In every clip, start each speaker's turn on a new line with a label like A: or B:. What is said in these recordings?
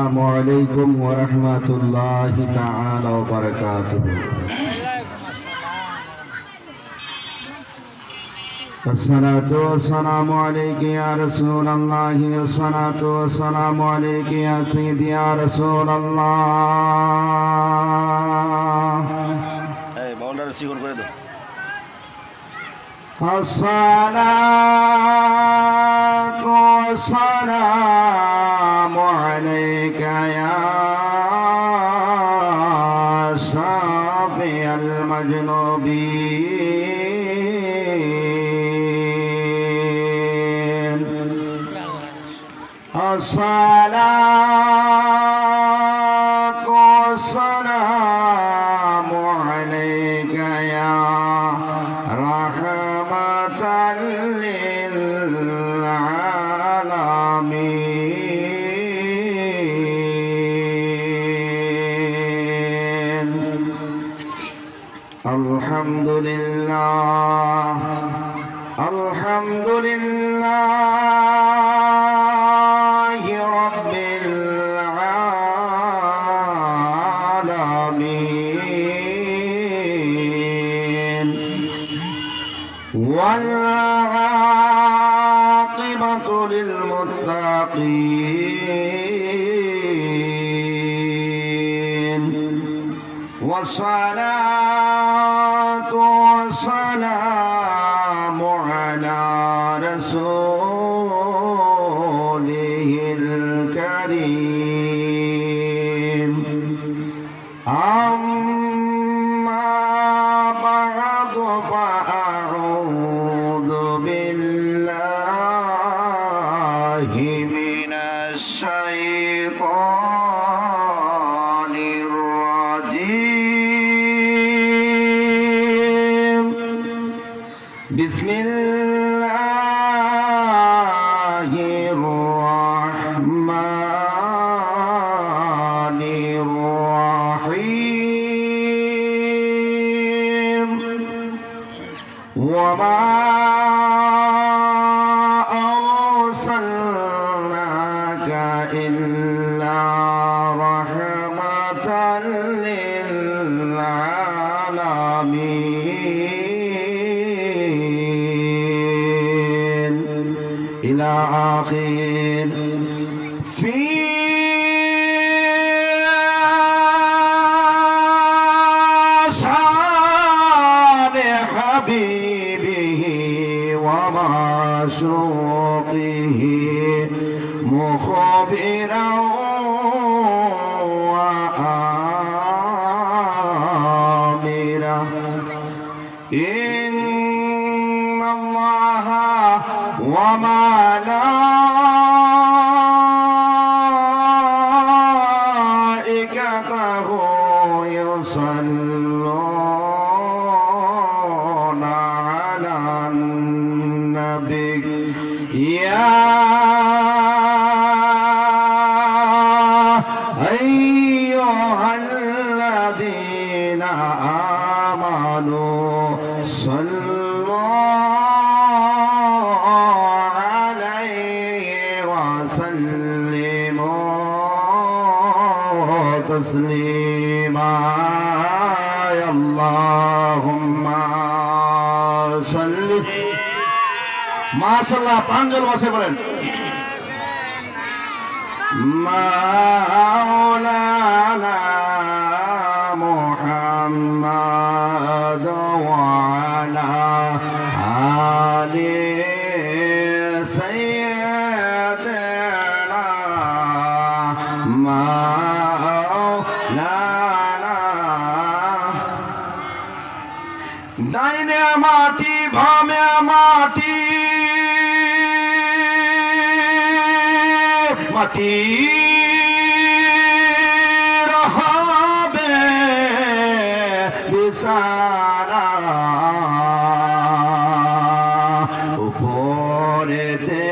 A: السلام عليكم ورحمة الله تعالى وبركاته. الصلاة والسلام عليك يا رسول الله، الصلاة والسلام عليك يا سيدي يا رسول الله. الصلاة والسلام عليك يا شافي المجنوبين. الصلاة والسلام عليك يا رحمة للعالمين. الحمد لله الحمد لله رب العالمين، والعاقبة للمتقين، والصلاة والسلام على رسوله الكريم. أما بعد فأعوذ بالله من الشيطان الرجيم. بسم الله الرحمن الرحيم. وما أرسلناك إلا رحمة للعالمين إلى آخر. في أصحاب حبيبه ومعشوقه مخبرا وآمرا. إن الله وملائكته يصلون على النبي يا أيها الذين آمنوا صلوا عليه وسلموا تسليما. اللهم صل মাশাআল্লাহ। পাঁচজন বসে পড়েন। মাওলানা মুহাম্মদ ওয়া আলা আলি সাইয়্যিদিনা মাওলানা। ডাইনে মাটি বামে মাটি, মাটি হবে বিছানা, উপরেতে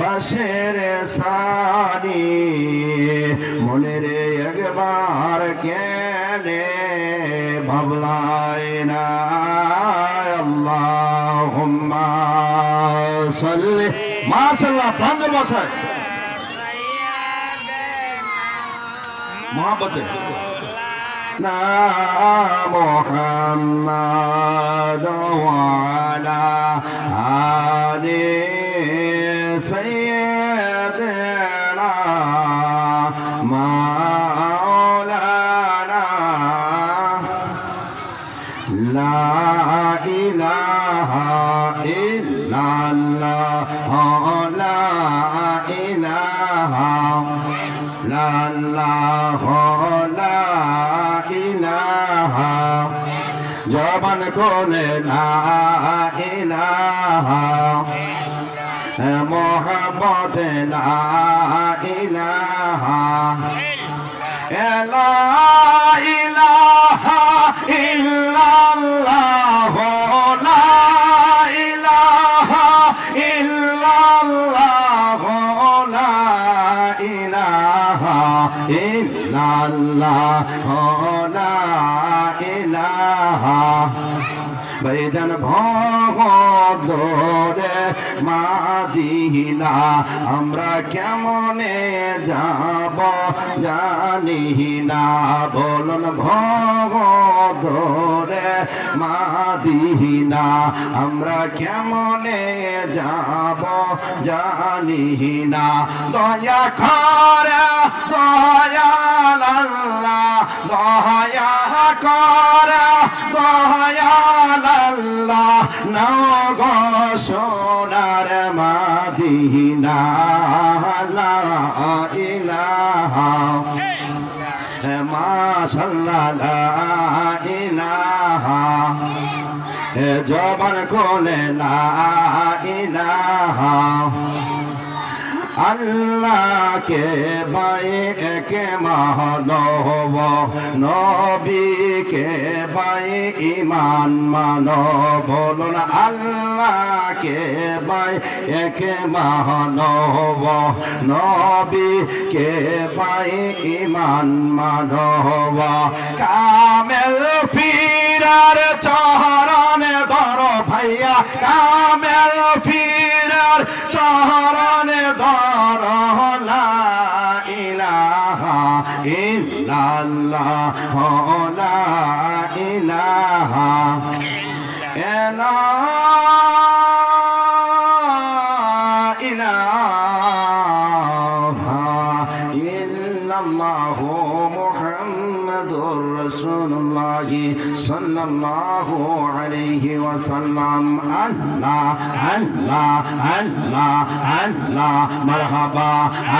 A: বাঁশের সারি। মনে রে একবার কেনে ভাবলাই না। আল্লাহুম্মা সাল্লি। মাশাআল্লাহ। ভাঙ্গল বসায় मोहब्बत ना मोहम्मद वाला आले सैयदना मौलाना ला इलाहा इल्लल्लाह ला इलाहा ला इलाहा जबान खोले ला इलाहा मोहब्बत ला इलाहा ला इलाहा इल्लल्लाह ला इलाहा इल्लल्लाह ला इलाहा इल्लल्लाह ला इलाहा बैदन ভগদরে মাদিনা আমরা কেমনে যাব জানি না বলুন ভগদরে মাদিনা আমরা কেমনে যাব জানি না দয়া করে দয়াল আল্লাহ দয়া করে দয়াল আল্লাহ নাও গো সোনার মাদিনা লা ইলাহা মাশাআল্লাহ লা ইলাহা জবান কোলে লা ইলাহা अल्लाह के बाए के मानव नबी के बाए ईमान मानो बोलो ना अल्लाह के बाए के मानव नबी के बाए ईमान मानो कामेल फिरार चरण धरो भैया कामेल फिरार चरण धरो ला इलाहा इल्लल्लाह ला इलाहा इल्लल्लाह मुहम्मदुर रसूलुल्लाह सल्लल्लाहु अलैहि वसल्लम अल्लाह अल्लाह अल्लाह अल्लाह मरहबा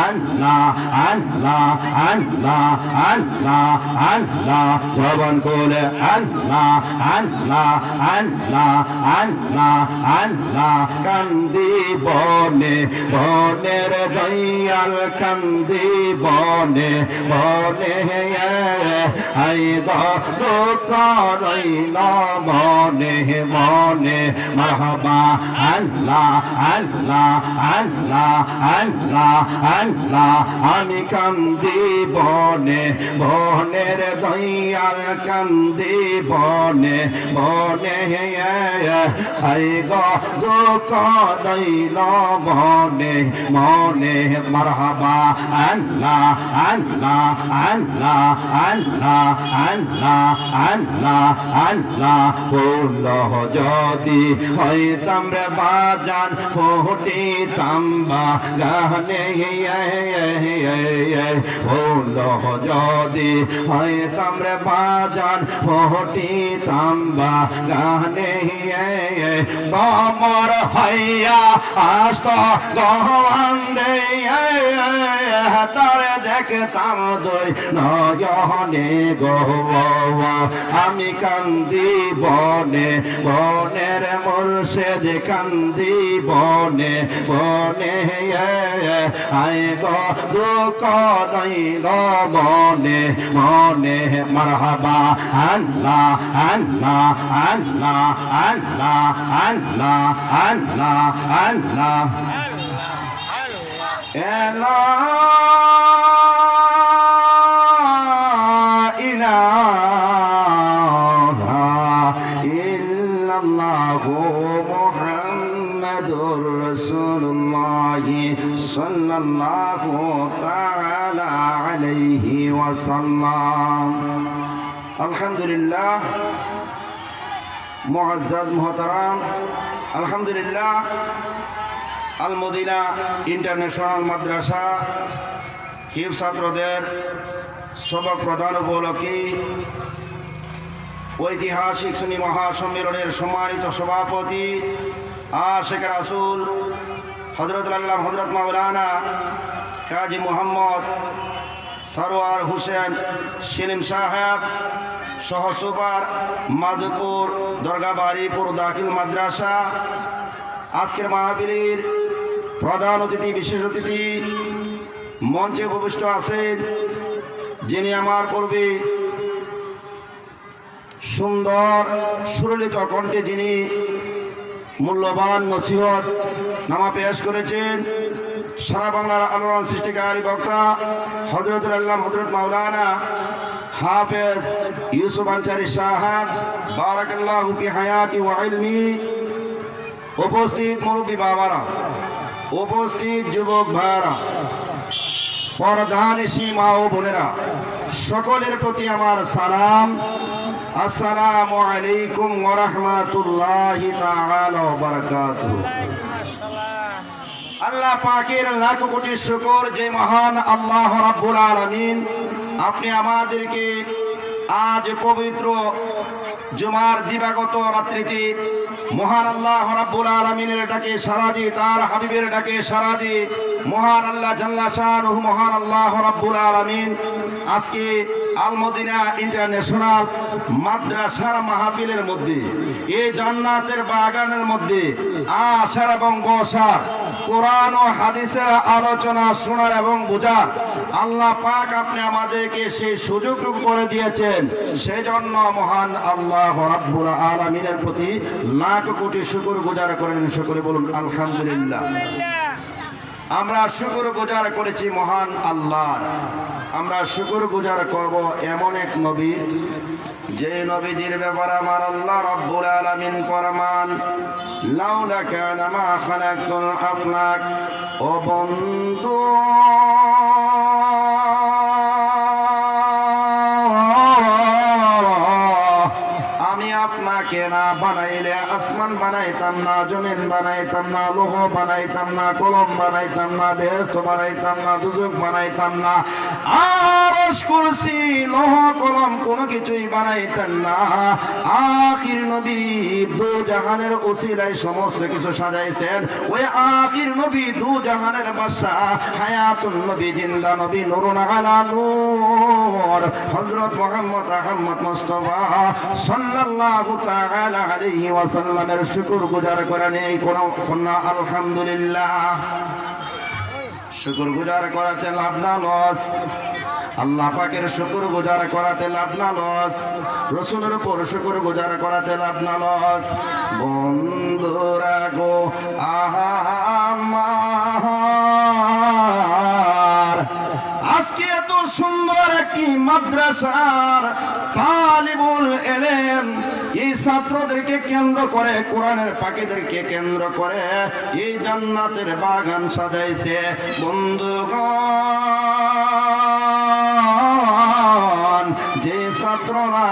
A: अल्लाह अल्लाह अल्लाह अल्लाह अल्लाह जवान कोले अल्लाह अल्लाह अल्लाह अल्लाह अल्लाह कांदी बने बनेर दयाल कांदी बने बने आई दुख रइल मने मने मरहबा अल्लाह अल्लाह अल्लाह अल्लाह अल्लाह आमी कांदी बने बनेर दयाल कांदी बने बने आई दुख रइल मने मने मरहबा अल्लाह अल्लाह अल्लाह अल्लाह अल्लाह अल्लाह अल्लाह बोलो যদি হইতাম রে বাজান ফুটিতাম গানে बोलो যদি হইতাম রে বাজান ফুটিতাম গানে তোমার হইয়া আস্ত গহন্দে তারে দেখতাম দই নয়নে গো আমি কান্দি বনে বনের মুর্শিদ কান্দি বনে বনে আয় গো দুঃখ দইল মনে মনে মারহাবা আল্লাহ আল্লাহ আল্লাহ আল্লাহ আল্লাহ আল্লাহ আল্লাহ সাল্লাল্লাহু তাআলা আলাইহি ওয়াসাল্লাম। আলহামদুলিল্লাহ, মুআজ্জাজ মুহতারাম, আলহামদুলিল্লাহ আল মদিনা ইন্টারন্যাশনাল মাদ্রাসা হিফজ ছাত্রদের সবক প্রদান উপলক্ষে ঐতিহাসিক সুন্নি মহাসম্মেলনের সম্মানিত সভাপতি আশিক রাসূল হযরত আল্লাহ হযরত মাওলানা কাজী মুহাম্মদ সরওয়ার হোসেন সেলিম সাহেব সহ সুপার মাধুপুর দরগাবাড়িপুর দাখিল মাদ্রাসা, আজকের মাহফিলের প্রধান অতিথি, বিশেষ অতিথি মঞ্চে উপবিষ্ট আছেন, যিনি আমার পূর্বে সুন্দর সুললিত কণ্ঠে যিনি মূল্যবান নসিহত নামা পেশ করেছেন, সারা বাংলার আলোড়ন সৃষ্টিকারী বক্তা হযরত আল্লাহ হযরত মাওলানা হাফেজ ইউসুফ আনসারী সাহেব, বারাকাল্লাহু ফি হায়াতি ওয়া ইলমি। উপস্থিত মুরব্বী বাবারা, উপস্থিত যুবক ভাইরা, পর্দানিশী মা ও বোনেরা, সকলের প্রতি আমার সালাম। আসসালামু আলাইকুম ওয়া রাহমাতুল্লাহি তাআলা ওয়া বারাকাতুহু। আল্লাহ পাকের লাখ কোটি শুকর যে মহান আল্লাহ রাব্বুল আলামিন আপনি আমাদেরকে আজ পবিত্র জুমার দিবাগত রাত্রিতে মহান আল্লাহ রাব্বুল আলামিনের ডাকে সাড়া দিয়ে, তার হাবিবের ডাকে সাড়া দিয়ে মহান আল্লাহ জাল্লা শানুহু, মহান আল্লাহ রাব্বুল আলামিন আজকে আল মদিনা ইন্টারন্যাশনাল মাদ্রাসার মাহফিলের মধ্যে, এই জান্নাতের বাগানের মধ্যে আসার এবং বসার, কোরআন ও হাদিসের আলোচনা শোনার এবং বোঝার আল্লাহ পাক আপনি আমাদেরকে সেই সুযোগ করে দিয়েছেন। সেই জন্য মহান আল্লাহ রাব্বুল আলামিনের প্রতি লাখ কোটি শুকর গুজার করেন। সকলে বলুন আলহামদুলিল্লাহ। আমরা শুকর গুজার করেছি মহান আল্লাহর, আমরা শুকর গুজার করব এমন এক নবীর, যে নবীজির ব্যাপারে আমার আল্লাহ রাব্বুল আলামিন ফরমান, লাউলা কানা মা খালাকুল আফলাক। ও বন্ধু, আমি আপনাকে না বানাইলে আসমান বানাইতাম না, জমিন বানাইতাম না, লোহ বানাইতাম না, কলম বানাইতাম না, বেহেশত বানাইতাম না, দুজক বানাইতাম না, আরশ কুরসি লোহ কলম কোনো কিছুই বানাইতেন না। আখির নবী দু জাহানের ওসিলায় সমস্ত কিছু সাজাইছেন। ওই আখির নবী দু জাহানের বাদশা, হায়াতুন নবী, জিন্দা নবী, নূরুন আলা নূর, হযরত মুহাম্মদ আহমদ মুস্তাফা সাল্লাল্লাহু তাআলা আলাইহি ওয়াসাল্লামের শুকর গুজার করে নেই কোন কন্যা। আলহামদুলিল্লাহ, শুকর গুজার করাতে লাভ না লস, আল্লাহ পাকের শুকর গুজার করাতে লাভ না লস, রাসূলের উপর শুকর গুজার করাতে লাভ না লস। বন্ধুরা গো আমার, আজকে এত সুন্দর একটি মাদ্রাসার তালিবুল ইলম, এই ছাত্রদেরকে কেন্দ্র করে, কোরআনের পাখিদেরকে কেন্দ্র করে এই জান্নাতের বাগান সাজাইছে। বন্ধুগণ, যে ছাত্ররা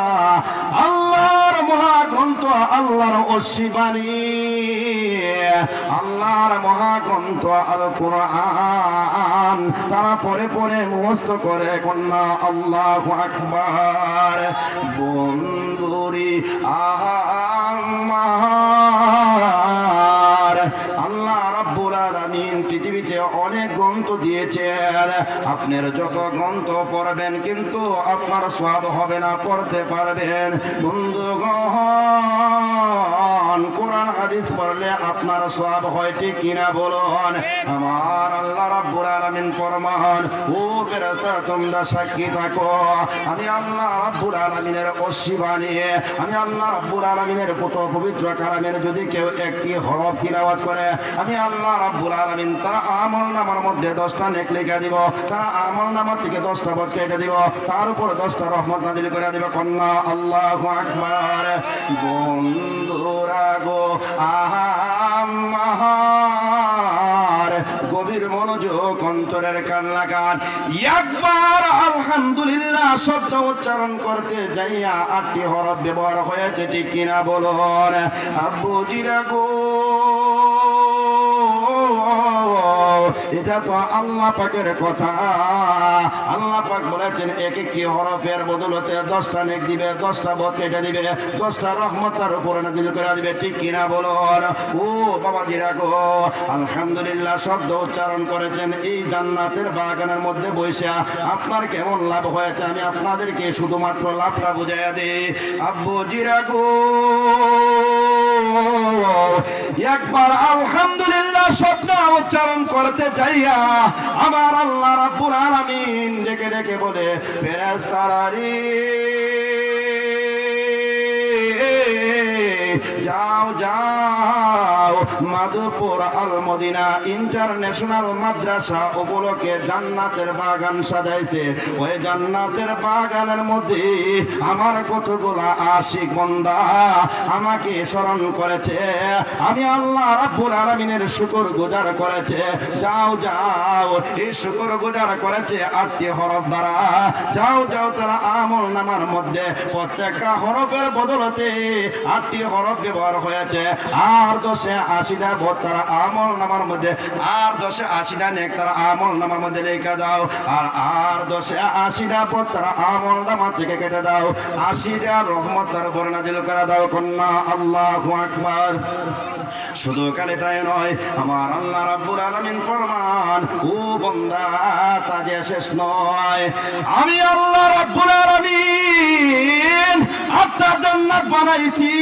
A: আল্লাহর মহাগ্রন্থ, আল্লাহর অশিবানী, আল্লাহর মহাগ্রন্থ আল কোরআন তারা পরে পরে মুখস্থ করে কন্যা আল্লাহু আকবার। বন্ধুরি আমার, আল্লাহ রাব্বুল আলামিন পৃথিবীতে অনেক গ্রন্থ দিয়েছেন, আপনার যত গ্রন্থ পড়বেন কিন্তু আপনার সওয়াব হবে না, পড়তে পারবেন। বন্ধুগণ, কোরআন হাদিস পড়লে আপনার সওয়াব হয়, ঠিক কিনা বলুন? আমার আল্লাহ রাব্বুল আলামিন ফরমান, ও ফেরেশতা তোমরা সাক্ষী থাকো, আমি আল্লাহ রাব্বুল আলামিনের অশিবানী, আমি আল্লাহ রাব্বুল আলামিনের কত পবিত্র কালামের যদি কেউ একটি হরফ তিলাওয়াত করে, আমি আল্লাহ রাব্বুল আলামিন তার আমলনামার মধ্যে 10টা নেক লিখে দিব, তার আমলনামার থেকে 10টা বদ কেটে দিব, তার উপর 10টা রহমত নাযিল করে দিব। কন্যা আল্লাহু আকবার। বন্ধুরা গো আমার, গভীর গভীর মনোযোগ অন্তরের কান লাগান। একবার আলহামদুলিল্লাহ শব্দ উচ্চারণ করতে যাইয়া 8টি হরফ ব্যবহার হয়েছে, ঠিক কিনা বলুন? আব্বুজিরা গো, এটা তো আল্লাহ পাকের কথা। আল্লাহ পাক বলেছেন এক একটি হরফের বদলতে 10টা নেক দিবে, 10টা বদ কেটে দিবে, 10টা রহমত তার উপরে নাযিল করে দিবে, ঠিক কিনা বলুন? ও বাবাজিরা গো, আলহামদুলিল্লাহ শব্দ উচ্চারণ করেছেন এই জান্নাতের বাগানের মধ্যে বসে আপনার কেমন লাভ হয়েছে আমি আপনাদেরকে শুধুমাত্র লাভটা বুঝাইয়া দিই। আব্বুজিরা গো, একবার আলহামদুলিল্লাহ শব্দ উচ্চারণ করতে যাইয়া আমার আল্লাহ রাব্বুল আলামিন ডেকে ডেকে বলে, ফেরেশতারা রে যাও যাও, মাধুপুর আল মদিনা ইন্টারন্যাশনাল মাদ্রাসা উপলক্ষে জান্নাতের বাগান সাজাইছে। ওই জান্নাতের বাগানের মধ্যে আমার কতগুলা আশিক বান্দা আমাকে স্মরণ করেছে, আমি আল্লাহ রাব্বুল আলামিনের শুকর গুজার করেছে। যাও যাও, এই শুকর গুজার করেছে 8টি হরফ দ্বারা। যাও যাও, তারা আমল নামার মধ্যে প্রত্যেকটা হরফের বদলতে 8টি হরফ ব্যবহার হয়েছে, আর 10-এ 80টা বদ তারা আমল নামার মধ্যে, আর 10-এ 80টা নেক তারা আমল নামার মধ্যে লেখা দাও, আর 10-এ 80টা বদ তারা আমল নামা থেকে কেটে দাও, 80টা রহমত তার উপর নাযিল করে দাও। কন্যা আল্লাহু আকবার। শুধু কালে তাই নয়, আমার আল্লাহ রাব্বুল আলামিন ফরমান, ও বান্দা তা যে শেষ নয়, আমি আল্লাহ রাব্বুল আলামিন 8টা জান্নাত বানাইছি।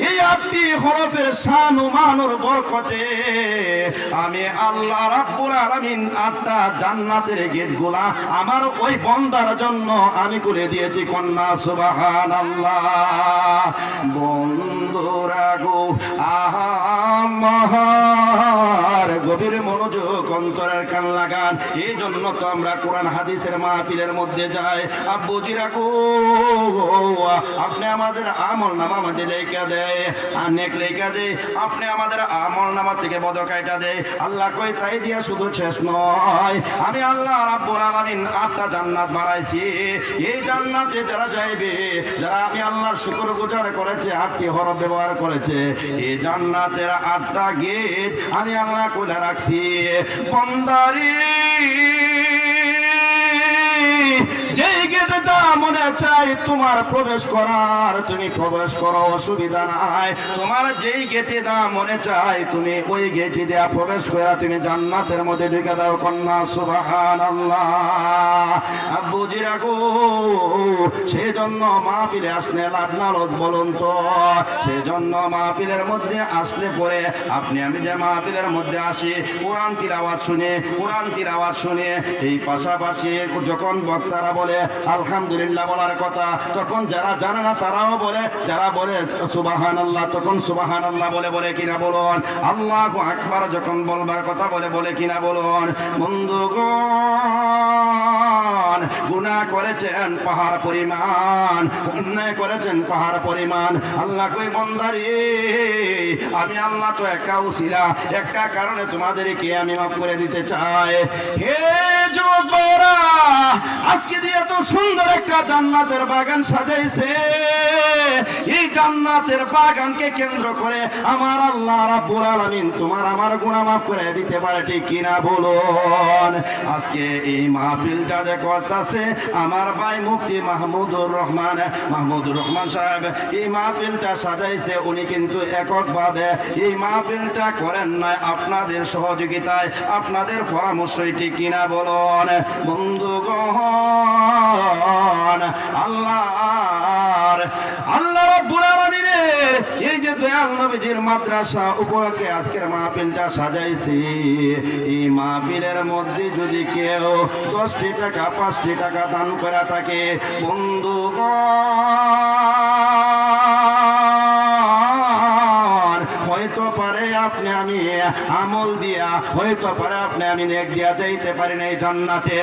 A: এই 8টি হরফের শান ও মানের বরকতে আমি আল্লাহ রাব্বুল আলামিন 8টা জান্নাতের গেটগুলা আমার ওই বান্দার জন্য আমি খুলে দিয়েছি। কন্যা সুবহানাল্লাহ। বন্ধুরা গো, আমার গভীর মনোযোগ অন্তরের কান লাগান। এই জন্য তো আমরা কোরআন হাদিসের মাহফিলের মধ্যে যাই। আব্বুজিরা গো, আপনি আমাদের আমল নামা মধ্যে লেখা দেয়, অনেক লেখা দেয়, আপনি আমাদের আমল নামা থেকে বদকাইটা দেয়। আল্লাহ কই তাই দিয়া শুধু শেষ নয়, আমি আল্লাহ রাব্বুল আলামিন 8টা জান্নাত বানাইছি। এই জান্নাতে যারা যাইবে, যারা আমি আল্লাহর শুকর গুজার করেছে, 8টি হরফ ব্যবহার করেছে, এই জান্নাতের 8টা গেট আমি আল্লাহ খুলে রাখছি। বান্দারে যেই গেটে তা মনে চাই তোমার প্রবেশ করার, তুমি প্রবেশ করো, অসুবিধা নাই। তোমার যেই গেটে দা মনে চাই তুমি ওই গেটে দেয়া প্রবেশ করা তুমি জান্নাতের মধ্যে ঢুকে দাও। কন্যা সুবহানাল্লাহ। আব্বুজিরা গো, সেই জন্য মাহফিলে আসলে লাভ না লস বলুন তো? সেই জন্য মাহফিলের মধ্যে আসলে পরে আপনি আমি যে মাহফিলের মধ্যে আসি, কোরআন তিলাওয়াত শুনে, কোরআন তিলাওয়াত শুনে এই পাশাপাশি যখন বক্তারা বলে আলহামদুলিল্লাহ বলার কথা, তখন যারা জানে না তারাও বলে, যারা বলে সুবহানাল্লাহ তখন সুবহানাল্লাহ বলে বলে কিনা বলুন? আল্লাহু আকবার যখন বলবার কথা বলে বলে কিনা বলুন? বন্ধুগণ, গুনাহ করেছেন পাহাড় পরিমাণ, অন্যায় করেছেন পাহাড় পরিমাণ। আল্লাহ কই বান্দারে, আমি আল্লাহ তো একটা উসিলা, একটা কারণে তোমাদেরকে আমি মাফ করে দিতে চাই। হে যুবক ভাইরা, আজকে দিয়ে তো সুন্দর একটা জান্নাতের বাগান সাজাইছে। এই জান্নাতের বাগানকে কেন্দ্র করে আমার আল্লাহ রাব্বুল আলামিন তোমার আমার গুনাহ মাফ করে দিতে পারে, ঠিক কিনা বলুন? আজকে এই মাহফিলটা যে করতেছে আমার ভাই মুফতি মাহমুদুর রহমান সাহেব, এই মাহফিলটা সাজাইছে উনি কিন্তু এককভাবে এই মাহফিলটা করেন নাই, আপনাদের সহযোগিতায়, আপনাদের পরামর্শই, ঠিক কিনা বলুন? বন্ধুগণ, আল্লাহ রাব্বুল আলামিনের এই যে দয়াল নবীজির মাদ্রাসা উপলক্ষে আজকের মাহফিলটা সাজাইছি, এই মাহফিলের মধ্যে যদি কেউ 10টি টাকা 5টি টাকা দান করে থাকে, বন্ধুগণ হয়তো পারে আপনি আমি আমল দিয়া হয়তো পারে আপনি আমি নেক দিয়া যাইতে পারি না এই জান্নাতে।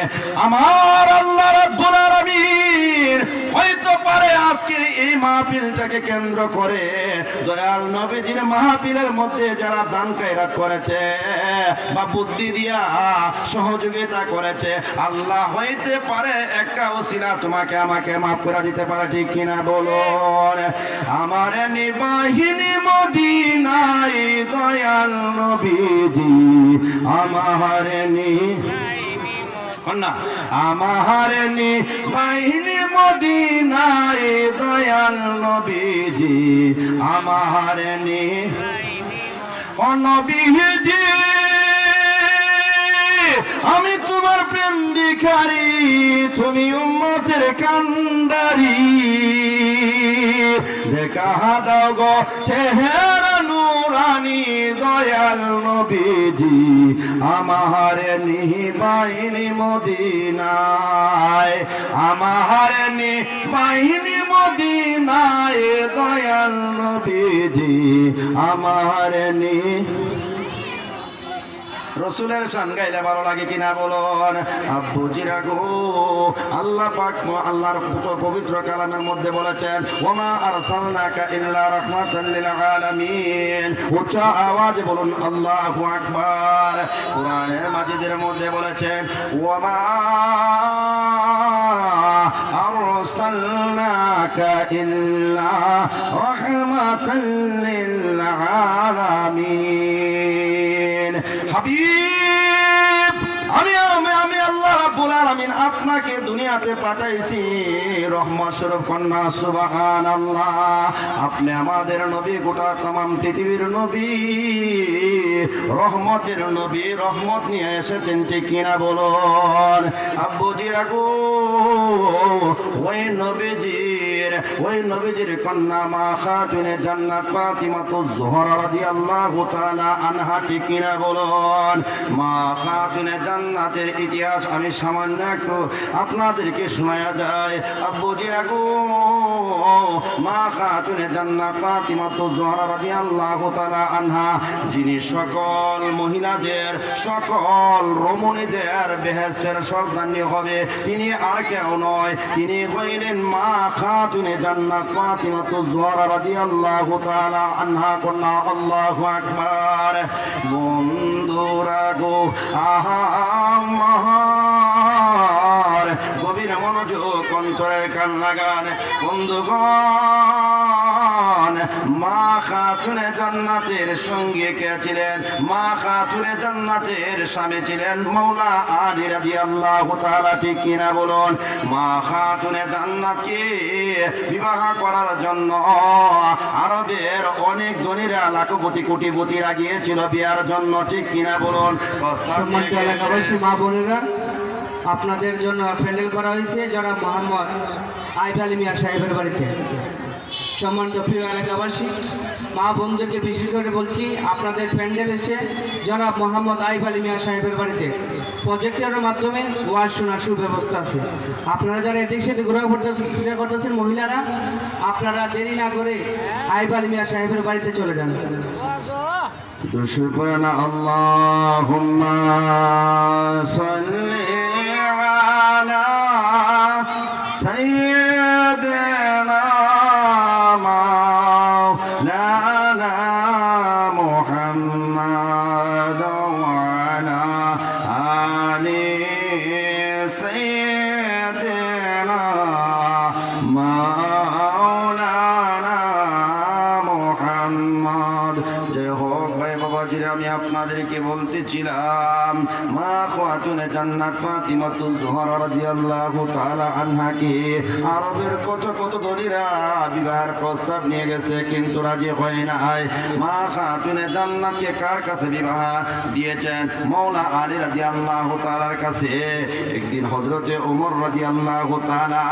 A: আমার আল্লাহ রাব্বুল আলামিন হয়তো পারে আজকের এই মাহফিলটাকে কেন্দ্র করে দয়াল নবীজির মাহফিলের মধ্যে যারা দান খয়রাত করেছে বা বুদ্ধি দিয়া সহযোগিতা করেছে, আল্লাহ হইতে পারে একটা ওসিলা তোমাকে আমাকে মাফ করে দিতে পারে, ঠিক কিনা বলুন? আমার নিবাহিনী মদিনায় দয়াল নবীজি আমার আমার নিবাহিনী মদিনায় দয়াল নবীজি আমার নবীজি আমি তোমার প্রেম ভিখারি, তুমি উম্মতের কান্ডারি, দেখা দাও গো চেহারা নুরানি দয়াল নবীজি আমার নিবাহিনী মদিনায় আমার নিবাহিনী মদিনায় দয়াল নবীজি আমার রসুলের শান গাইলে ভালো লাগে কিনা বলুন? আব্বুজিরা গো, আল্লাহ পাক আল্লাহর পবিত্র কালামের মধ্যে বলেছেন ওমা আরসালনাকা ইল্লা রাহমাতাল লিল আলামিন। উচ্চ আওয়াজে বলুন আল্লাহু আকবার। কোরআনের মাজিদের মধ্যে বলেছেন ওমা আরসালনাকা ইল্লা রাহমাতাল লিল আলামিন। হাবিব, আমি আল্লাহ রাব্বুল আলামিন আপনাকে দুনিয়াতে পাঠাইছি রহমত স্বরূপ। কন্যা সুবহানাল্লাহ। আপনি আমাদের নবী, গোটা तमाम পৃথিবীর নবী, রহমতের নবী, রহমত নিয়ে এসেছেন, ঠিক কিনা বলুন? আব্বুজিরা গো, ওই নবীজির কন্যা মা খাতুনে জান্নাত ফাতিমাতুজ জোহরা রাদিয়াল্লাহু তাআলা আনহা, ঠিক কিনা বলুন? মা খাতুনে জান্নাতের ইতিহাস আমি সামান্য একটু আপনাদেরকে শোনায়া যায়। আব্বুজিরা গো, মা খাতুনে জান্নাত ফাতিমাতুজ জোহরা রাদিয়াল্লাহু তাআলা আনহা, যিনি সকল মহিলাদের, সকল রমণীদের বেহেশতের সর্দারনি হবে, তিনি আর কেউ নয়, তিনি হইলেন মা খাতুনে জান্নাত ফাতিমাতুজ জোহরা রাদিয়াল্লাহু তাআলা আনহা। কন্যা আল্লাহু আকবার। বন্ধুরা গো, আমার গভীর মনোযোগ, অন্তরের কান লাগান বন্ধুগণ। মা খাতুনে জান্নাতের সঙ্গে কে ছিলেন? মা খাতুনে জান্নাতের স্বামী ছিলেন মাওলা আলী রাদিয়াল্লাহু তাআলা, ঠিক কিনা বলুন? মা খাতুনে জান্নাতকে বিবাহ করার জন্য আরবের অনেক ধনীরা লাখপতি কোটিপতিরা গিয়েছিল বিয়ার জন্য, ঠিক কিনা বলুন?
B: সম্মানিত এলাকাবাসী, মা বোনেরা, আপনাদের জন্য প্যান্ডেল করা হয়েছে জনাব মোহাম্মদ আইব আলী মিয়া সাহেবের বাড়িতে। সম্মানিত প্রিয় এলাকাবাসী, মা বন্ধুকে বিশেষ করে বলছি, আপনাদের প্যান্ডেল এসে জনাব মোহাম্মদ আইব আলী মিয়া সাহেবের বাড়িতে প্রজেক্টরের মাধ্যমে ওয়াজ শোনার সুব্যবস্থা আছে। আপনারা যারা এদিক সেদিক ঘুরে করতেছেন মহিলারা, আপনারা দেরি না করে আইব আলী মিয়া সাহেবের বাড়িতে চলে যান।
A: শুকরানা আল্লাহুম্মা সাল্লি আলা সাইয়্যিদিনা মাওলানা মুহাম্মাদ ওয়া আলা আলি সাইয়্যিদিনা মাওলানা মুহাম্মাদ। জয় হোক ভাই বাবাজিরা, আমি আপনাদেরকে বলতেছিলাম মা খাতুনে জান্নাত ফাতিমাতুজ জোহরা রাদিয়াল্লাহু তাআলা আনহাকে আরবের কত কত ধনীরা বিবাহের প্রস্তাব নিয়ে গেছে, কিন্তু রাজি হয় নাই। মা খাতুনে জান্নাতকে কার কাছে বিবাহ দিয়েছেন? মাওলা আলী রাদিয়াল্লাহু তাআলার কাছে। একদিন হযরতে ওমর রাদিয়াল্লাহু তাআলা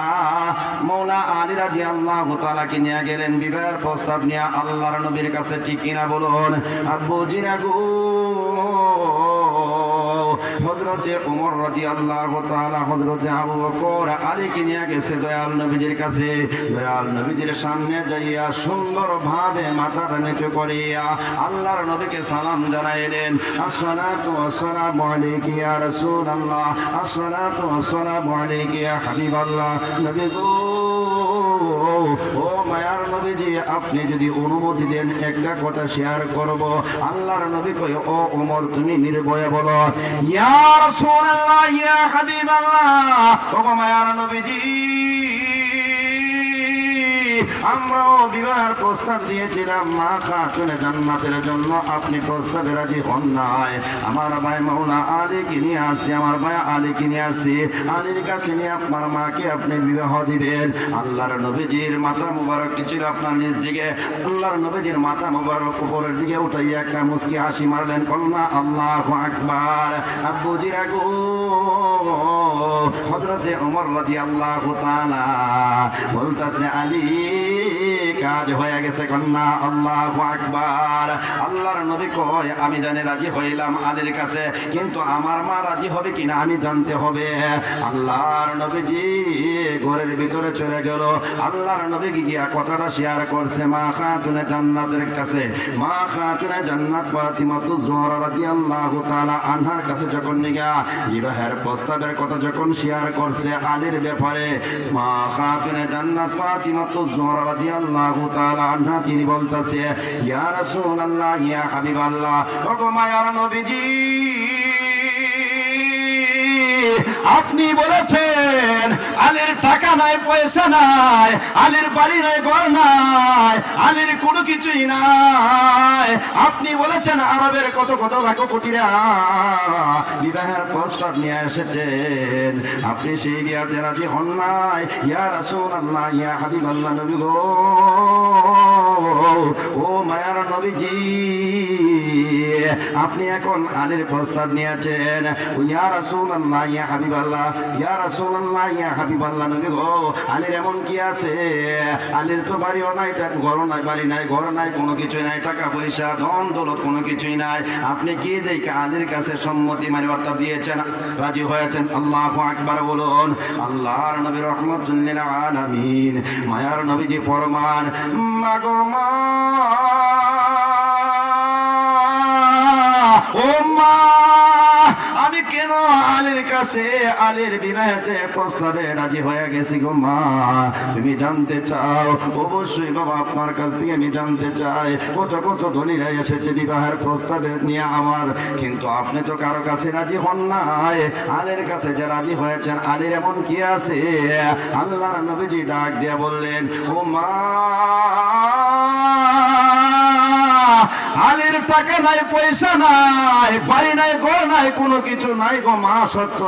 A: মাওলা আলী রাদিয়াল্লাহু তাআলাকে নিয়ে গেলেন বিবাহের প্রস্তাব নিয়ে আল্লাহর নবীর কাছে, ঠিক কিনা বলুন? আব্বুজিরা গো, হযরতে ওমর রাদিয়াল্লাহু তাআলা হযরতে আবু বকর আলীকে নিয়ে গেছে দয়াল নবীজির কাছে। দয়াল নবীজির সামনে যাইয়া সুন্দরভাবে মাথাটা নিচু করিয়া আল্লাহর নবীকে সালাম জানাইলেন। আসসালাতু ওয়াসসালামু আলাইকা ইয়া রাসূলুল্লাহ, আসসালাতু ওয়াসসালামু আলাইকা ইয়া হাবিবাল্লাহ। নবী গো, ও মায়ার নবীজি, আপনি যদি অনুমতি দেন একটা কথা শেয়ার করব। আল্লাহর নবী কয়, ও ওমর তুমি নির্ভয়ে বলো। ইয়া রাসূলুল্লাহ, ইয়া হাবিবাল্লাহ, ও মায়ার নবীজি, আমরাও বিবাহের প্রস্তাব দিয়েছিলাম মা খাতুনে জান্নাতের জন্য, আপনি প্রস্তাবে রাজি হন নাই। আমার ভাই মাওলা আলীকে নিয়ে আসছি, আমার ভাই আলীকে নিয়ে আসছি, আলীর কাছে নিয়ে আপনার মাকে আপনি বিবাহ দিবেন। আল্লাহর নবীজির মাথা মুবারকটি ছিল আপনার নিজ দিকে, আল্লাহর নবীজির মাথা মুবারক উপরের দিকে উঠাইয়া একটা মুস্কি হাসি মারলেন। কন্যা আল্লাহু আকবার। আব্বুজির আগো হযরতে ওমর রাদিয়াল্লাহু তাআলা বলতাছে, আলী কাজ হয়ে গেছে। কন্যা আল্লাহু আকবার। আল্লাহর নবী কয়, আমি জানি রাজি হইলাম আলীর কাছে, কিন্তু আমার মা রাজি হবে কিনা আমি জানতে হবে। আল্লাহর নবীজি ঘরের ভিতরে চলে গেল। আল্লাহর নবী গিয়া কথাটা শেয়ার করছে মা খাতুনে জান্নাতের কাছে। মা খাতুনে জান্নাত ফাতিমাতুজ জোহরা রাদিয়াল্লাহু তাআলা আনহার কাছে যখন নিয়া বিবাহের প্রস্তাবের কথা যখন শেয়ার করছে আলীর ব্যাপারে, মা খাতুনে জান্নাত ফাতিমাতুজ জোহরা রাদিয়াল্লাহু তাআলা আনহা তিনি বলতেছে, ইয়া রাসূলুল্লাহ, ইয়া হাবিবাল্লাহ, ওগো মায়ার নবীজি, আপনি বলেছেন আলীর টাকা নাই, পয়সা নাই, আলীর বাড়ি নাই, ঘর নাই, আলীর কোনো কিছুই নাই। আপনি বলেছেন আরবের কত কত লাখ কোটিরা বিবাহের প্রস্তাব নিয়ে এসেছেন, আপনি সেই বিয়াতে রাজি হন নাই। ইয়া রাসূলুল্লাহ, ইয়া হাবিবাল্লাহ, নবী গো, ও মায়ার নবীজি, আপনি এখন আলীর প্রস্তাব নিয়েছেন। ইয়া রাসূলুল্লাহ, ইয়া হাবিবাল্লাহ, ইয়া রাসূলুল্লাহ, ইয়া হাবিবাল্লাহ, নবী গো, আলীর এমন কি আছে? আলীর তো বাড়িও নাই, ঘর নাই, বাড়ি নাই, ঘর নাই, কোনো কিছুই নাই, টাকা পয়সা ধন দৌলত কোনো কিছুই নাই। আপনি কি দেখে আলীর কাছে সম্মতি মানে অর্থাৎ দিয়েছেন, রাজি হয়েছেন? আল্লাহু আকবার বলুন। আল্লাহর নবী রাহমাতুল লিল আলামিন মায়ার নবীজি ফরমান, মাগো মা, ও মা, আমি কেন আলীর কাছে আলীর বিবাহেতে প্রস্তাবে রাজি হয়ে গেছি গো মা, তুমি জানতে চাও? অবশ্যই বাবা, আপনার কাছ থেকে আমি জানতে চাই। কত কত ধনীরা এসেছে বিবাহের প্রস্তাবে নিয়ে আমার, কিন্তু আপনি তো কারো কাছে রাজি হন নাই। আলীর কাছে যে রাজি হয়েছেন, আলীর এমন কি আছে? আল্লাহর নবীজি ডাক দিয়ে বললেন, ও মা, আলীর টাকা নাই, পয়সা নাই, বাড়ি নাই, ঘর নাই, কোনো কিছু নাই গো মা, সত্য,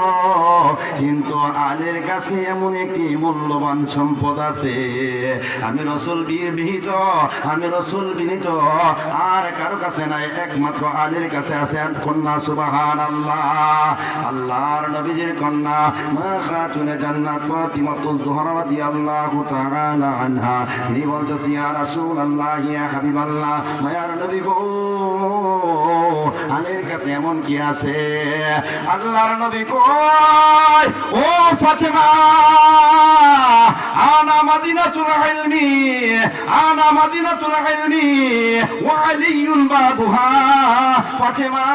A: কিন্তু আলীর কাছে এমন একটি মূল্যবান সম্পদ আছে। আমি রাসূল বিহিত, আমি রাসূল বিনীত, আর কারো কাছে নাই, একমাত্র আলীর কাছে আছে। কন্যা সুবহানাল্লাহ। আল্লাহর নবীজির কন্যা মা খাতুনে জান্নাত ফাতিমাতুজ জোহরা রাদিয়াল্লাহু তাআলা আনহা তিনি বলতেছি, ইয়া রাসূলুল্লাহ, ইয়া হাবিবাল্লাহ, মায়ার নবী গো, আলীর কাছে এমন কি আছে? আল্লাহর নবী কয়, ও ফাতিমা, আনা মাদিনাতুল ইলমি, আনা মাদিনাতুল ইলমি ওয়া আলিয়ুল বাবুহা। ফাতিমা,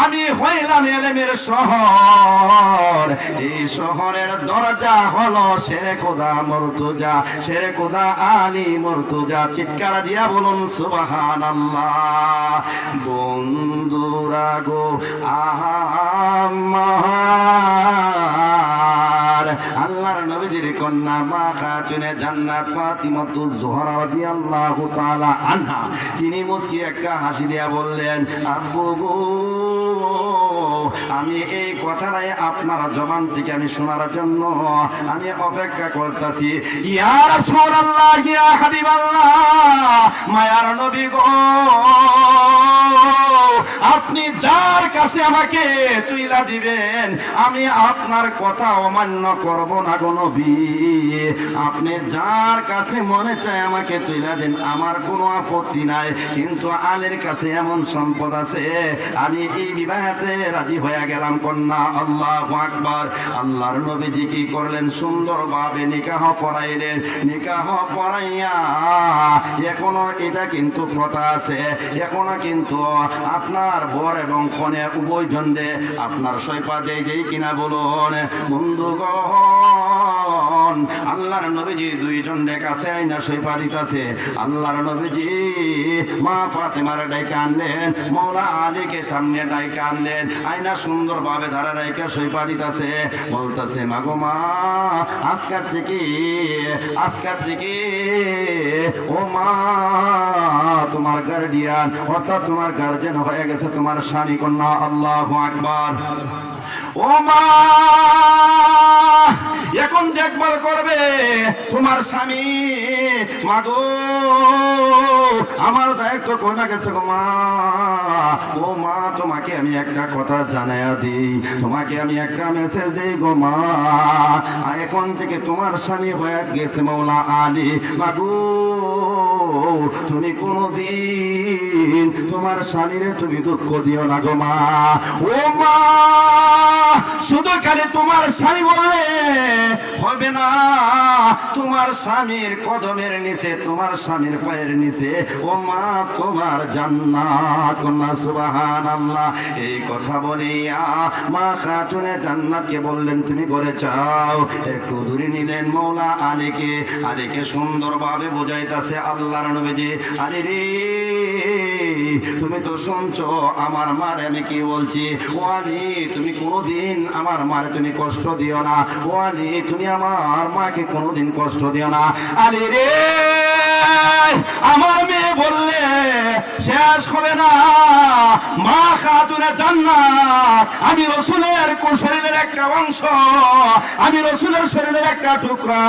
A: আমি হইলাম ইলমের শহর, এই শহরের দরজা হলো শেরে খোদা মুর্তজা, শেরে খোদা আলী মুর্তজা। চিৎকার দিয়া বলুন সুবহানাল্লাহ। বন্ধুরা গো আমার, আল্লাহর নবীজির কন্যা মা খাতুনে জান্নাত ফাতিমাতুজ জোহরা রাদিয়াল্লাহু তাআলা আনহা তিনি মুস্কি একটা হাসি দিয়া বললেন, আব্বু গো, আমি এই কথাটাই আপনার জবান থেকে আমি শোনার জন্য আমি অপেক্ষা করতেছি। ইয়া রাসূলুল্লাহ, ইয়া হাবিবাল্লাহ, মায়ার নবী গো, আপনি যার কাছে আমাকে তুইলা দিবেন আমি আপনার কথা অমান্য করব না গো নবী। আপনি যার কাছে মনে চায় আমাকে তুইলা দেন, আমার কোনো আপত্তি নাই। কিন্তু আলীর কাছে এমন সম্পদ আছে, আমি এই বিবাহতে রাজি হয়ে গেলাম। কন্যা আল্লাহু আকবার। আল্লাহর নবীজি কি করলেন? সুন্দরভাবে নিকাহ পড়াইলেন। নিকাহ পড়াইয়া এখনো এটা কিন্তু প্রথা আছে, এখনো কিন্তু আপনার বর এবং কনে উভয় জন্যে আপনার সৈপা দেই দেই কিনা বলুন বন্ধুগণ। আল্লাহর নবীজি দুইজন কাছে আইনা সৈপা দিতেছে। আল্লাহর নবীজি মা ফাতেমার ডাইকে আনলেন, মৌলা আলীকে সামনে ডাইকে আনলেন, আইনা সুন্দরভাবে ধারা ডাইকে সৈপা দিতেছে। বলতেছে মাগো মা, আজকাল থেকে ও মা তোমার গার্ডিয়ান অর্থাৎ তোমার গার্জেন হয়ে গেছে তোমার স্বামী। কন্যা আল্লাহু আকবার। ও মা এখন দেখভাল করবে তোমার স্বামী। মাগো আমার দায়িত্ব কোথা গেছে গো মা। ও মা তোমাকে আমি একটা কথা জানাইয়া দিই, তোমাকে আমি একটা মেসেজ দিই গো মা। এখন থেকে তোমার স্বামী হয়ে গেছে মৌলা আলী। মাগো তুমি কোনদিন তোমার স্বামীরে তুমি দুঃখ দিও না গো মা। ও মা শুধু খালি তোমার স্বামী বললে হবে না, তোমার স্বামীর কদমের নিচে, তোমার স্বামীর পায়ের নিচে ও মা তোমার জান্নাত। কন্যা সুবহানাল্লাহ। এই কথা বলিয়া মা খাতুনে জান্নাতকে বললেন তুমি করে চাও। একটু দূরে নিলেন মৌলা আলীকে। আলীকে সুন্দরভাবে বোঝাইতাছে আল্লাহর নবীজি, আলী রে তুমি তো শুনছো আমার মারে আমি কি বলছি। ও আলী তুমি কোনোদিন আমার মারে তুমি কষ্ট দিও না। ও আলী তুমি আমার মাকে কোনোদিন কষ্ট দিও না। আলী রে আমার মেয়ে বললে শেষ হবে না। মা খাতুনে জান্নাত আমি রাসূলের শরীরের একটা অংশ, আমি রাসূলের শরীরের একটা টুকরা।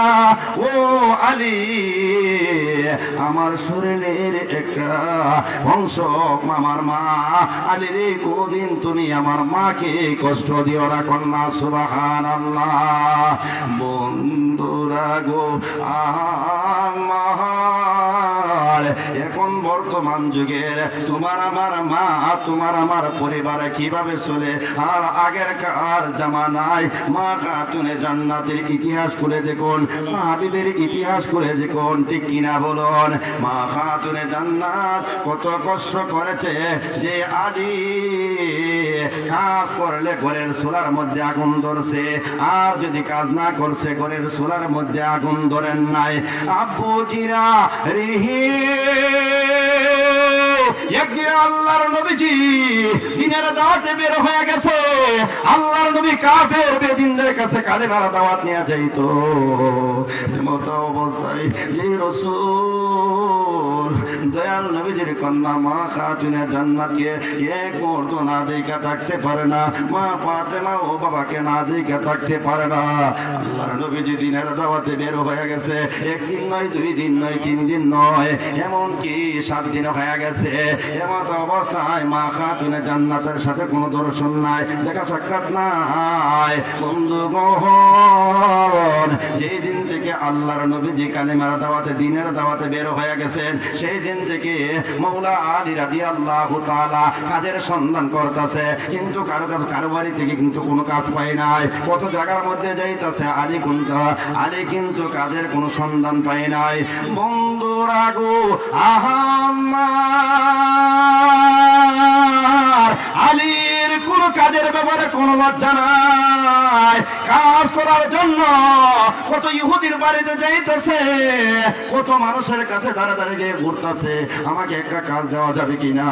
A: ও আলী আমার শরীরের একটা অংশ আমার মা। আলী রে কোনদিন তুমি আমার মাকে কষ্ট দিও না। কন্যা সুবহানাল্লাহ। বন্ধুরা গো আমার এখন বর্তমান যুগের তোমার আমার মা, তোমার আমার পরিবারে কিভাবে চলে, আর আগের কার জামানায় মা খাতুনে জান্নাতের ইতিহাস করে দেখুন, সাহাবীদের ইতিহাস করে দেখুন, ঠিক কিনা বলুন। মা খাতুনে জান্নাত কত কষ্ট করেছে যে আলী কাজ করলে ঘরের চুলার মধ্যে আগুন ধরছে, আর যদি কাজ না করছে ঘরের চুলার মধ্যে আগুন ধরেন নাই। আব্বু জিরা রিহি একদিন আল্লাহর নবীজি দিনের দাওয়াতে বের হয়ে গেছে। আল্লাহর নবী কাফের বেদিনদের কাছে কালেমার দাওয়াত নিয়ে যাইতো। এমত অবস্থায় যে রাসূল দয়াল নবীজির কন্যা মা খাতুনে জান্নাতকে এক মুহূর্ত না দেখা থাকতে পারে না, মা ফাতেমা ও বাবাকে না দেখা থাকতে পারে না। আল্লাহর নবীজি দিনের দাওয়াতে বের হয়ে গেছে। একদিন নয়, দুই দিন নয়, তিন দিন নয়, এমনকি 7 দিন হয়ে গেছে। এমত অবস্থায় মা খাতুনে জান্নাতের সাথে কোনো দর্শন নাই, দেখা সাক্ষাৎ নাই। বন্ধুগণ যেই দিন থেকে আল্লাহর নবীজি কালেমার দাওয়াতে দিনের দাওয়াতে বের হয়ে গেছেন, সেই দিন থেকে মৌলা আলী রাদিয়াল্লাহু তাআলা কাজের সন্ধান করতেছে, কিন্তু কারো বাড়ি থেকে কিন্তু কোনো কাজ পায় নাই। কত জায়গার মধ্যে যাইতেছে আলী কিন্তু কাজের কোনো সন্ধান পায় নাই। বন্ধুরা গো আমার আলীর কোন কাজের ব্যাপারে কোনো লজ্জা নাই। কাজ করার জন্য কত ইহুদির বাড়িতে যাইতেছে, কত মানুষের কাছে দাঁড়া দাঁড়িয়ে গিয়ে ঘুরতেছে, আমাকে একটা কাজ দেওয়া যাবে কিনা।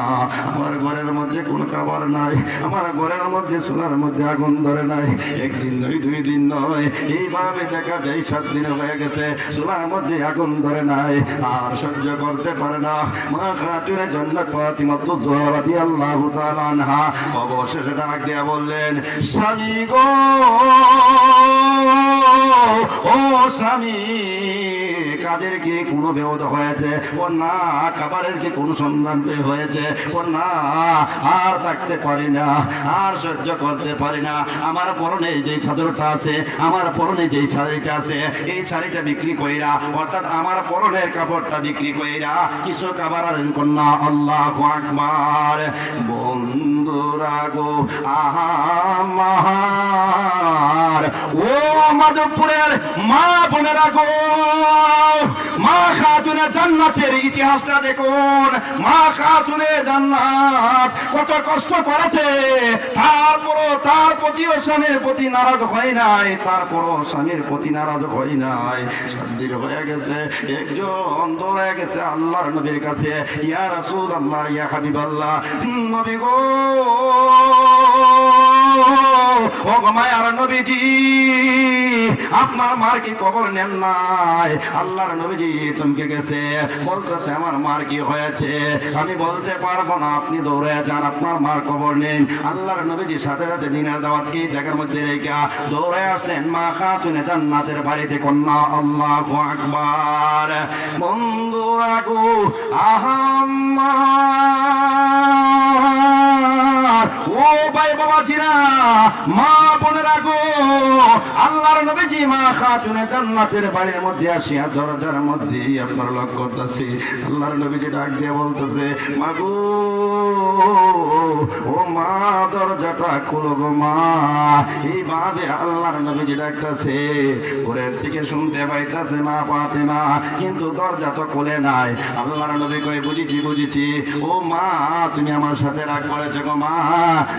A: আমার ঘরের মধ্যে কোনো খাবার নাই, আমার ঘরের মধ্যে চুলার মধ্যে আগুন ধরে নাই। একদিন নয়, দুই দিন নয়, এইভাবে দেখা যায় 7 দিন হয়ে গেছে, চুলার মধ্যে আগুন ধরে নাই। আর সহ্য করতে পারে না মা খাতুনে জান্নাত ফাতিমা তুজহরা রাদিয়াল্লাহু তাআলা আনহা অবশেষে ডাক দিয়া বললেন, স্বামী গো ও স্বামী, কাজের কি কোনো বিপদ হয়েছে? ও না, খাবারের কি কোনো সন্ধান হয়েছে? ও না, আর থাকতে পারি না, আর সহ্য করতে পারি না। আমার পরনে যে চাদরটা আছে, আমার পরনে যে শাড়িটা আছে, এই শাড়িটা বিক্রি কইরা, অর্থাৎ আমার পরনের কাপড়টা বিক্রি কইরা কিছু খাবার আনেন কন্যা। আল্লাহু আকবার। বন্ধুরা গো, আমার ও মাধবপুরের মা বোনেরা গো, মা খাতুনে জান্নাতের ইতিহাসটা দেখুন। মা খাতুনে জান্নাত কত কষ্ট করেছে, তারপরও তার প্রতিও স্বামীর প্রতি নারাজ হয় নাই, তারপরও স্বামীর প্রতি নারাজ হয় নাই। শান্তির হয়ে গেছে, একজন দৌড়ে গেছে আল্লাহর নবীর কাছে, ইয়া রাসূলুল্লাহ, ইয়া হাবিবাল্লাহ, নবী গো, ও গো মায়ার নবীজি, আপনার মার কি খবর নেন নাই? আল্লাহর নবীজি থমকে গেছে, বলতেছে আমার মার কি হয়েছে আমি বলতে পারবো না, আপনি দৌড়ে যান, আপনার মার খবর নেন। আল্লাহর নবীজি সাথে সাথে দিনের দাওয়াত এই জায়গার মধ্যে রেখে দৌড়ে আসলেন মা খাতুনে জান্নাতের বাড়িতে কন্যা। আল্লাহু আকবার। বন্ধুরা গো, আহাম্মার ও ভাই বাবাজিরা, মা বোনেরা গো, আল্লাহর নবীজি মা খাতুনে জান্নাতের বাড়ির মধ্যে আসিয়া দরজার মধ্যে আপনার লক্ষ্য করতেছি, আল্লাহর নবীজি ডাক দিয়ে বলতেছে, মা গো, ও মা, দরজাটা খুলো গো মা। এইভাবে আল্লাহর নবীজি ডাকতেছে, ঘরের থেকে শুনতে পাইতেছে মা ফাতেমা, কিন্তু দরজা তো খুলে নাই। আল্লাহর নবী কই, বুঝেছি বুঝেছি, ও মা, তুমি আমার সাথে রাগ করেছো গো মা,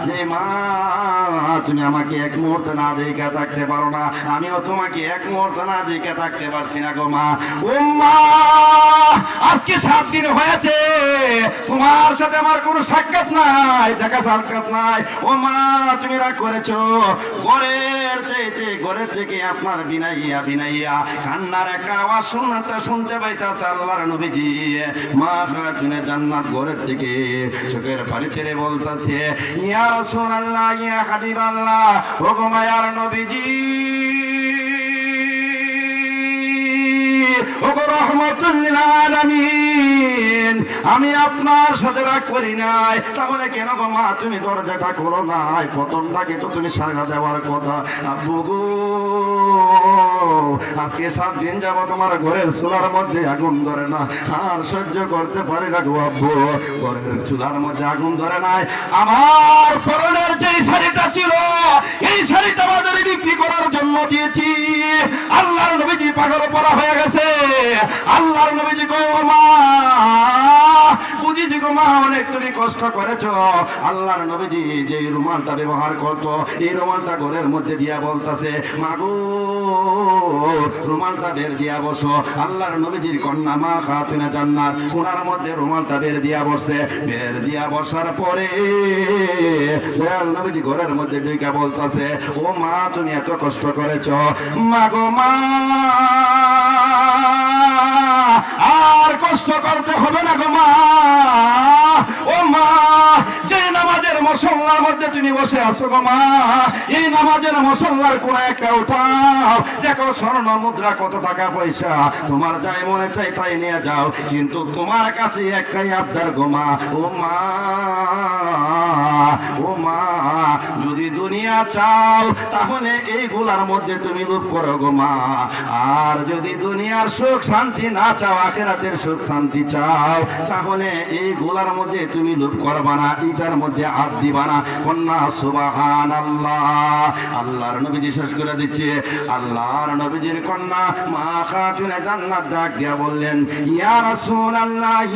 A: যে মা তুমি আমাকে এক মুহূর্ত না দেখে থাকতে পারো না, আমিও তোমাকে এক মুহূর্ত না দেখে থাকতে পারছি না গো মা। ও মা, আজকে 7 দিন হয়েছে তোমার সাথে আমার কোনো সাক্ষাৎ নাই, দেখা সাক্ষাৎ নাই। ও মা, তুমি রাগ করেছো। ঘরের চাইতে ঘরের থেকে আপনার বিনাইয়া বিনাইয়া কান্নার একটা আওয়াজ শুনতে পাইতাছে আল্লাহর নবীজি। মা খাতুনে জান্নাত ঘরের থেকে চোখের পানি ছেড়ে বলতাছে, ইয়া রাসূলুল্লাহ, ইয়া হাবিবাল্লাহ, ও গো মায়ার নবীজি, ও গো রাহমাতুল লিল আলামিন, আমি আপনার সাথে রাগ করি নাই, তাহলে কেন গো মা তুমি দরজাটা খোলো নাই? প্রথমটাকে তো তুমি সাজা দেওয়ার কথা। আব্বু গো, আজকে 7 দিন যাব তোমার ঘরের চুলার মধ্যে আগুন ধরে না, আর সহ্য করতে পারি না গো আব্বু, ঘরের চুলার মধ্যে আগুন ধরে নাই। আমার পরনের যে শাড়িটা ছিল, এই শাড়িটা বাজারে বিক্রি করার জন্য দিয়েছি। আল্লাহর নবীজি পাগল পড়া হয়ে গেছে। আল্লাহর নবীজি গো মা, বুঝিছি গো মা, অনেক তুমি কষ্ট করেছো। আল্লাহর নবীজি যে রুমালটা ব্যবহার করতো, এই রুমালটা ঘরের মধ্যে দিয়া বলতাছে, মা গো, রুমালটা বের দিয়া বসো। আল্লাহর নবীজির কন্যা মা খাতুনে জান্নাত কোণার মধ্যে রুমালটা বের দিয়া বসছে। বের দিয়া বসার পরে দয়াল নবীজি ঘরের মধ্যে ঢুকে বলতাছে, ও মা, তুমি এত কষ্ট করেছো, মা গো মা, আর কষ্ট করতে হবে না গো মা। ও মা, যে নামাজের মুসল্লার মধ্যে তুমি বসে আছো গো মা, এই নামাজের মুসল্লার কোন একটা উঠাও, দেখো স্বর্ণ মুদ্রা কত টাকা পয়সা, তোমার যাই মনে চাই তাই নিয়ে যাও, কিন্তু তোমার কাছে একটাই আবদার গো মা। ও মা, ও মা, যদি দুনিয়া চাও তাহলে এইগুলার মধ্যে তুমি লোভ করো গো মা, আর যদি দুনিয়ার সুখ শান্তি না চাও, আখিরাতের সুখ শান্তি চাও, তাহলে এইগুলার মধ্যে তুমি লোভ করবা না, এটার মধ্যে হাত দিবা না। কন্যা সুবহানাল্লাহ। আল্লাহর নবীজি শেষ করে দিচ্ছে। আল্লাহর নবীজির কন্যা মা খাতুনে জান্নাত ডাক দিয়া বললেন, ইয়া রাসূলুল্লাহ,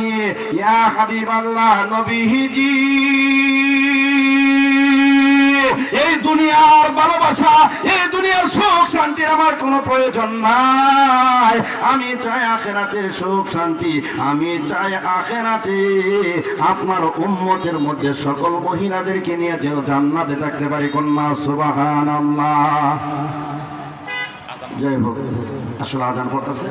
A: ইয়া হাবিবাল্লাহ, নবীজি, এই দুনিয়ার ভালোবাসা, এই দুনিয়ার সুখ শান্তির আমার কোনো প্রয়োজন নাই, আমি চাই আখিরাতের সুখ শান্তি, আমি চাই আখিরাতে আপনার উম্মতের মধ্যে সকল মহিলাদেরকে নিয়ে যেন জান্নাতে থাকতে পারি। কন্যা সুবহানাল্লাহ। জয় হোক। আসলে আজান পড়তেছে।